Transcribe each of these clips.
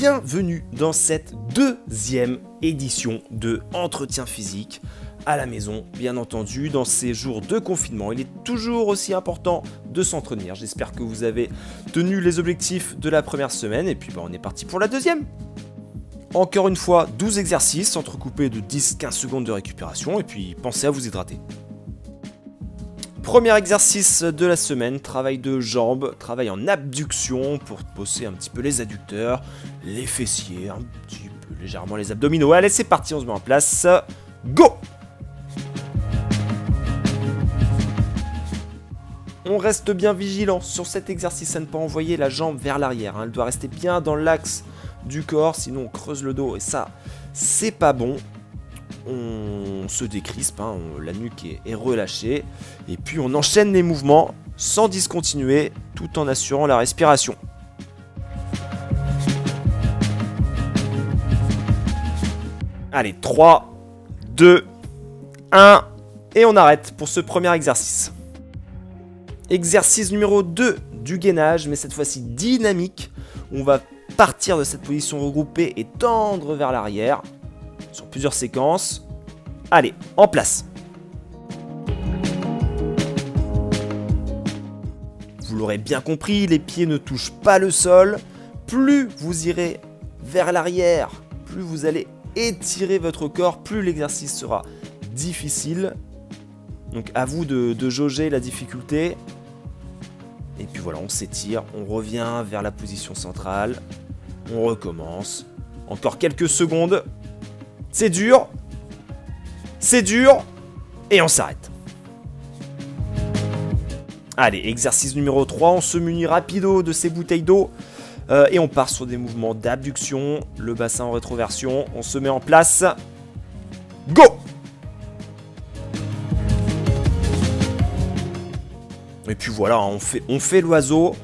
bienvenue dans cette deuxième édition de Entretien physique à la maison, bien entendu. Dans ces jours de confinement, il est toujours aussi important de s'entretenir. J'espère que vous avez tenu les objectifs de la première semaine et puis on est parti pour la deuxième. Encore une fois, 12 exercices entrecoupés de 10-15 secondes de récupération et puis pensez à vous hydrater. Premier exercice de la semaine, travail de jambes, travail en abduction pour bosser un petit peu les adducteurs, les fessiers, un petit peu légèrement les abdominaux. Allez, c'est parti, on se met en place. Go! On reste bien vigilant sur cet exercice à ne pas envoyer la jambe vers l'arrière. Elle doit rester bien dans l'axe du corps, sinon on creuse le dos et ça, c'est pas bon. On se décrispe, la nuque est relâchée et puis on enchaîne les mouvements sans discontinuer tout en assurant la respiration. Allez, 3, 2, 1 et on arrête pour ce premier exercice. Exercice numéro 2 du gainage, mais cette fois-ci dynamique. On va partir de cette position regroupée et tendre vers l'arrière sur plusieurs séquences. Allez, en place. Vous l'aurez bien compris, les pieds ne touchent pas le sol. Plus vous irez vers l'arrière, plus vous allez étirer votre corps, plus l'exercice sera difficile. Donc à vous de jauger la difficulté. Et puis voilà, on s'étire, on revient vers la position centrale. On recommence. Encore quelques secondes. C'est dur. C'est dur. Et on s'arrête. Allez, exercice numéro 3. On se munit rapido de ces bouteilles d'eau. Et on part sur des mouvements d'abduction. Le bassin en rétroversion. On se met en place. Go! Et puis voilà, on fait l'oiseau.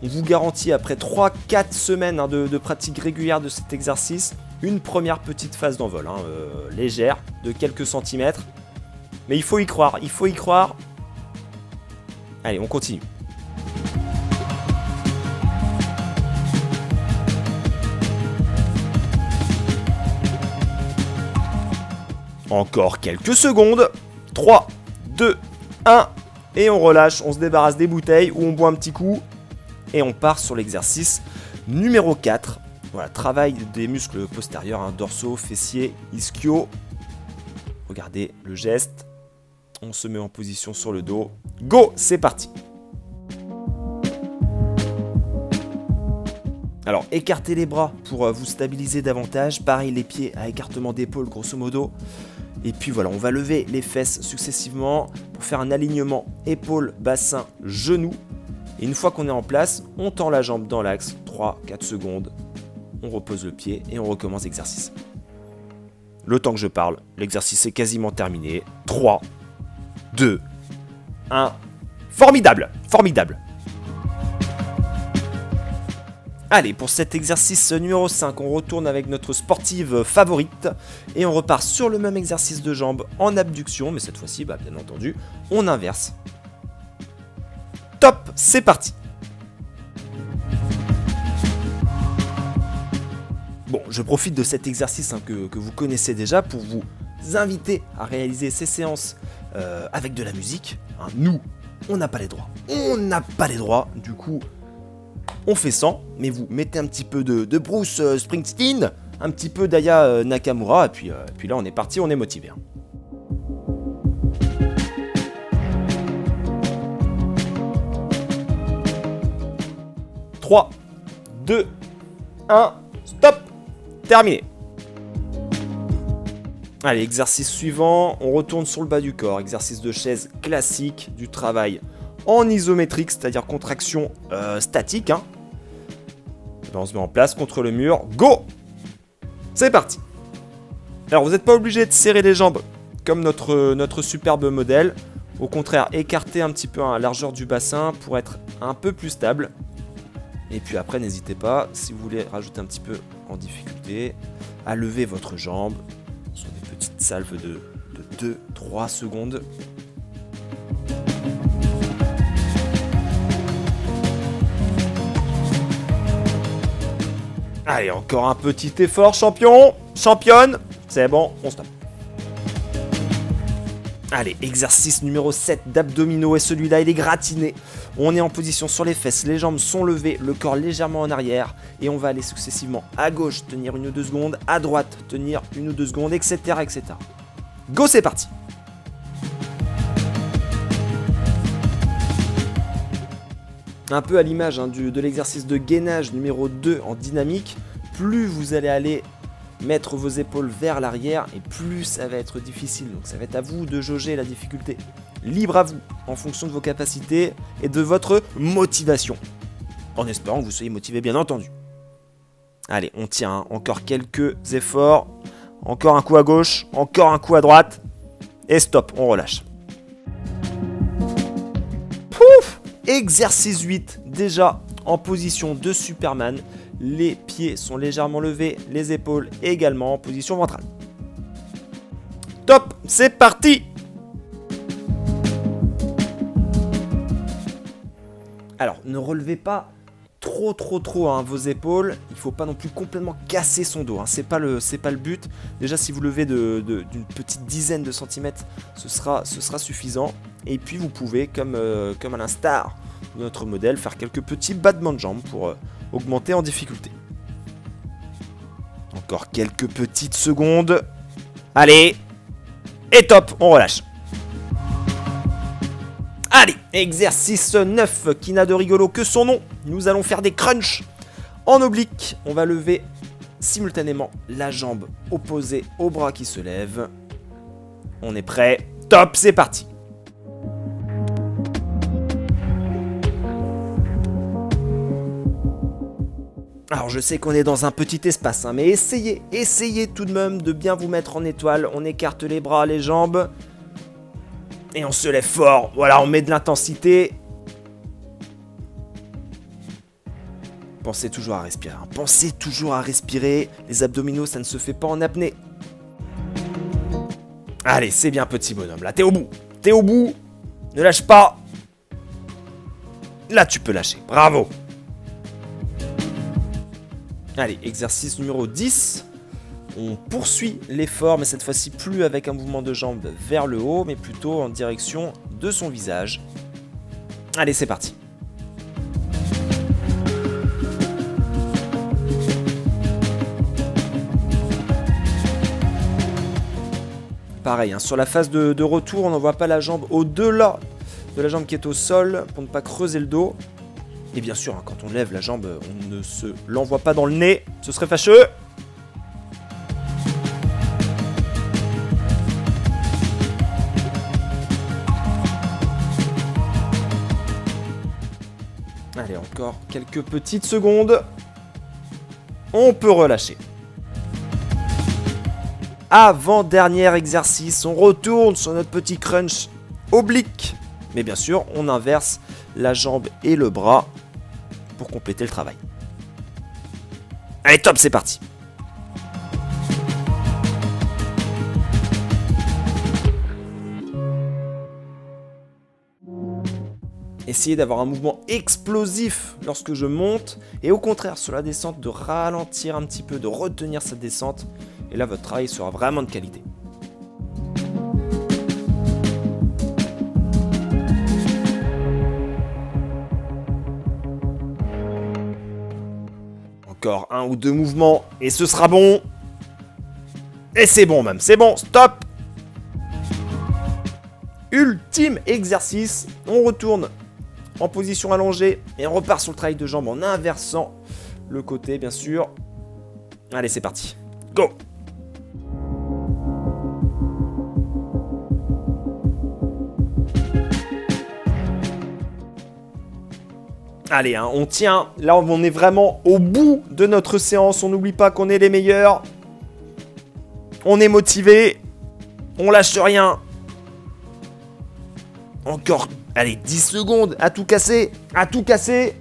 On vous garantit après 3-4 semaines de pratique régulière de cet exercice, une première petite phase d'envol, légère, de quelques centimètres. Mais il faut y croire, il faut y croire. Allez, on continue. Encore quelques secondes. 3, 2, 1. Et on relâche, on se débarrasse des bouteilles ou on boit un petit coup. Et on part sur l'exercice numéro 4. Voilà, travail des muscles postérieurs, dorsaux, fessiers, ischio. Regardez le geste. On se met en position sur le dos. Go, c'est parti. Alors, écartez les bras pour vous stabiliser davantage. Pareil, les pieds à écartement d'épaule, grosso modo. Et puis voilà, on va lever les fesses successivement pour faire un alignement épaule, bassin, genou. Et une fois qu'on est en place, on tend la jambe dans l'axe, 3-4 secondes. On repose le pied et on recommence l'exercice. Le temps que je parle, l'exercice est quasiment terminé. 3, 2, 1. Formidable, formidable. Allez, pour cet exercice numéro 5, on retourne avec notre sportive favorite et on repart sur le même exercice de jambes en abduction, mais cette fois-ci, bien entendu, on inverse. Top, c'est parti. Bon, je profite de cet exercice que vous connaissez déjà pour vous inviter à réaliser ces séances avec de la musique. Nous, on n'a pas les droits. On n'a pas les droits, du coup... On fait 100, mais vous mettez un petit peu de Bruce Springsteen, un petit peu d'Aya Nakamura, et puis là on est parti, on est motivé. 3, 2, 1, stop, terminé. Allez, exercice suivant, on retourne sur le bas du corps, exercice de chaise classique, du travail en isométrique, c'est-à-dire contraction statique. On se met en place contre le mur. Go! C'est parti. Alors, vous n'êtes pas obligé de serrer les jambes comme notre superbe modèle. Au contraire, écartez un petit peu la largeur du bassin pour être un peu plus stable. Et puis après, n'hésitez pas, si vous voulez rajouter un petit peu en difficulté, à lever votre jambe sur des petites salves de 2-3 secondes. Allez, encore un petit effort, champion, championne. C'est bon, on stoppe. Allez, exercice numéro 7 d'abdominaux, et celui-là, il est gratiné. On est en position sur les fesses, les jambes sont levées, le corps légèrement en arrière, et on va aller successivement à gauche, tenir 1 ou 2 secondes, à droite, tenir 1 ou 2 secondes, etc., etc. Go, c'est parti. Un peu à l'image de l'exercice de gainage numéro 2 en dynamique, plus vous allez aller mettre vos épaules vers l'arrière et plus ça va être difficile. Donc ça va être à vous de jauger la difficulté. Libre à vous, en fonction de vos capacités et de votre motivation. En espérant que vous soyez motivé, bien entendu. Allez, on tient, encore quelques efforts. Encore un coup à gauche, encore un coup à droite. Et stop, on relâche. Pouf! Exercice 8, déjà en position de Superman. Les pieds sont légèrement levés, les épaules également en position ventrale. Top, c'est parti! Alors, ne relevez pas trop vos épaules. Il ne faut pas non plus complètement casser son dos. C'est pas le but. Déjà, si vous levez d'une petite dizaine de centimètres, ce sera suffisant. Et puis, vous pouvez, comme à l'instar de notre modèle, faire quelques petits battements de jambes pour augmenter en difficulté. Encore quelques petites secondes. Allez. Et top, on relâche. Allez, exercice 9 qui n'a de rigolo que son nom. Nous allons faire des crunchs en oblique. On va lever simultanément la jambe opposée au bras qui se lève. On est prêt. Top, c'est parti. Alors je sais qu'on est dans un petit espace, mais essayez tout de même de bien vous mettre en étoile. On écarte les bras, les jambes. Et on se lève fort. Voilà, on met de l'intensité. Pensez toujours à respirer. Pensez toujours à respirer. Les abdominaux, ça ne se fait pas en apnée. Allez, c'est bien, petit bonhomme. Là, t'es au bout. T'es au bout. Ne lâche pas. Là, tu peux lâcher. Bravo. Allez, exercice numéro 10. On poursuit l'effort, mais cette fois-ci plus avec un mouvement de jambe vers le haut, mais plutôt en direction de son visage. Allez, c'est parti. Pareil, sur la phase de retour, on n'envoie pas la jambe au-delà de la jambe qui est au sol pour ne pas creuser le dos. Et bien sûr, quand on lève la jambe, on ne se l'envoie pas dans le nez, ce serait fâcheux. Allez, encore quelques petites secondes. On peut relâcher. Avant-dernier exercice, on retourne sur notre petit crunch oblique. Mais bien sûr, on inverse la jambe et le bras pour compléter le travail. Allez, top, c'est parti. Essayez d'avoir un mouvement explosif lorsque je monte et au contraire sur la descente de ralentir un petit peu, de retenir cette descente et là votre travail sera vraiment de qualité. Encore 1 ou 2 mouvements et ce sera bon. Et c'est bon même, c'est bon, stop. Ultime exercice, on retourne en position allongée et on repart sur le travail de jambes en inversant le côté bien sûr. Allez, c'est parti, go. Allez, on tient. Là, on est vraiment au bout de notre séance. On n'oublie pas qu'on est les meilleurs. On est motivé. On lâche rien. Encore, allez, 10 secondes. À tout casser. À tout casser.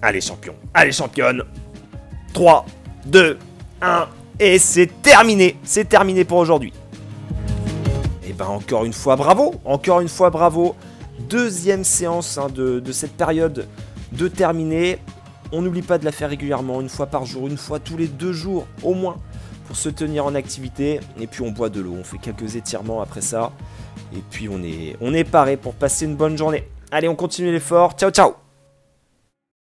Allez, champion. Allez, championne. 3, 2, 1. Et c'est terminé. C'est terminé pour aujourd'hui. Et ben, encore une fois, bravo. Encore une fois, bravo. Deuxième séance de cette période de terminer. On n'oublie pas de la faire régulièrement, une fois par jour, une fois tous les 2 jours au moins, pour se tenir en activité. Et puis on boit de l'eau, on fait quelques étirements après ça. Et puis on est paré pour passer une bonne journée. Allez, on continue l'effort. Ciao, ciao!